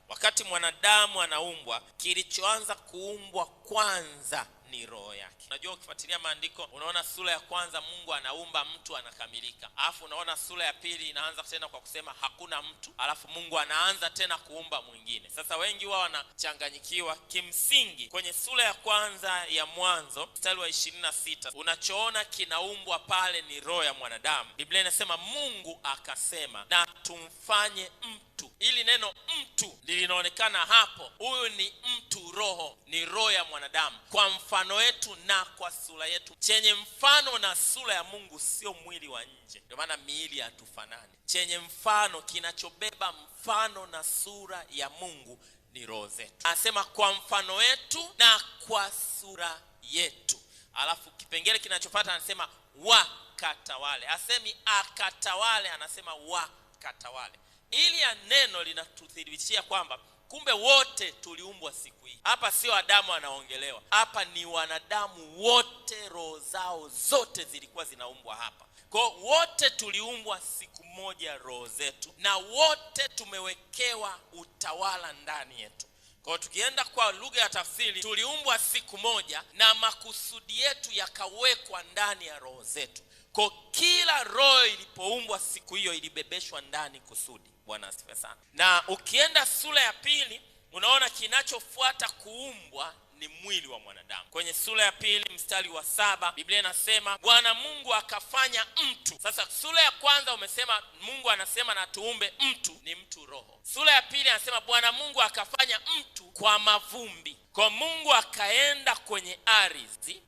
Wakati mwanadamu anaumbwa, kilichoanza kuumbwa kwanza ni roho yake. Unajua, ukifuatilia maandiko unaona sura ya kwanza Mungu anaumba mtu anakamilika. Alafu unaona sura ya pili inaanza tena kwa kusema hakuna mtu. Alafu Mungu anaanza tena kuumba mwingine. Sasa wengi wao wanachanganyikiwa. Kimsingi kwenye sura ya kwanza ya Mwanzo mstari wa 26 unachoona kinaumbwa pale ni roho ya mwanadamu. Biblia inasema Mungu akasema na tumfanye mtu. Ili neno mtu linaonekana hapo. Huyu ni mtu, roho ni roho ya mwanadamu, kwa mfano wetu na kwa sura yetu, chenye mfano na sura ya Mungu, sio mwili wa nje. Ndio maana miili hatufanani. Chenye mfano, kinachobeba mfano na sura ya Mungu ni roho zetu. Anasema kwa mfano wetu na kwa sura yetu. Alafu kipengele kinachofuata anasema wakatawale. Asemi akatawale, anasema wakatawale. Ili ya neno linatuthibitishia kwamba kumbe wote tuliumbwa siku hii. Hapa sio Adamu anaongelewa. Hapa ni wanadamu wote, roho zao zote zilikuwa zinaumbwa hapa. Kwa wote tuliumbwa siku moja roho zetu, na wote tumewekewa utawala ndani yetu. Kwa tukienda kwa lugha ya tafsiri, tuliumbwa siku moja na makusudi yetu yakawekwa ndani ya roho zetu. Kwa kila roho ilipoumbwa siku hiyo ilibebeshwa ndani kusudi. Bwana asifiwe sana. Na ukienda sura ya pili unaona kinachofuata kuumbwa ni mwili wa mwanadamu. Kwenye sura ya pili mstari wa 7 Biblia inasema Bwana Mungu akafanya mtu. Sasa sura ya kwanza umesema Mungu anasema na tuumbe mtu, ni mtu roho. Sura ya pili anasema Bwana Mungu akafanya mtu kwa mavumbi. Kwa Mungu akaenda kwenye ardhi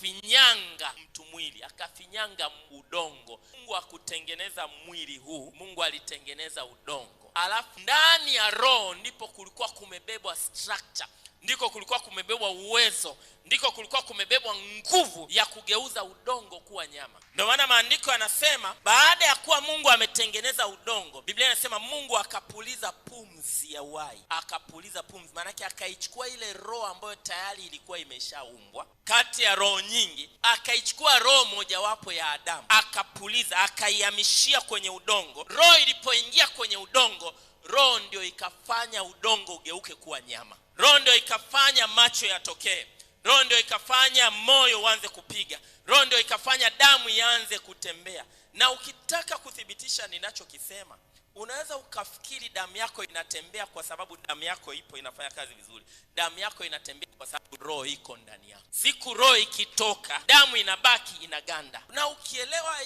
akafinyanga mtu mwili, akafinyanga udongo. Mungu hakutengeneza mwili huu, Mungu alitengeneza udongo. Alafu ndani ya roho ndipo kulikuwa kumebebwa structure, ndiko kulikuwa kumebebwa uwezo, ndiko kulikuwa kumebebwa nguvu ya kugeuza udongo kuwa nyama. Ndio maana maandiko yanasema baada ya kuwa Mungu ametengeneza udongo, Biblia inasema Mungu akapuliza pumzi ya uhai. Akapuliza pumzi, maana yake akaichukua ile roho ambayo tayari ilikuwa imeshaumbwa kati ya roho nyingi, akaichukua roho mojawapo ya Adamu, akapuliza, akaihamishia kwenye udongo. Roho ilipoingia kwenye udongo, roho ndio ikafanya udongo ugeuke kuwa nyama. Roho ndio ikafanya macho yatokee. Roho ndio ikafanya moyo uanze kupiga. Roho ndio ikafanya damu ianze kutembea. Na ukitaka kuthibitisha ninachokisema, unaweza ukafikiri damu yako inatembea kwa sababu damu yako ipo inafanya kazi vizuri. Damu yako inatembea kwa sababu roho iko ndani yako. Siku roho ikitoka, damu inabaki inaganda. Na ukielewa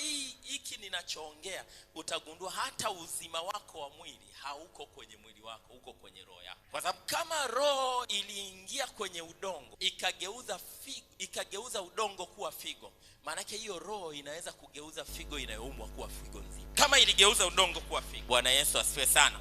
hiki ninachoongea, utagundua hata uzima wako wa mwili hauko kwenye mwili wako, uko kwenye roho yako. Kwa sababu kama roho iliingia kwenye udongo ikageuza udongo kuwa figo, maana yake hiyo roho inaweza kugeuza figo inayoumwa kuwa figo nzima, kama iligeuza udongo kuwa figo. Bwana Yesu asifiwe sana.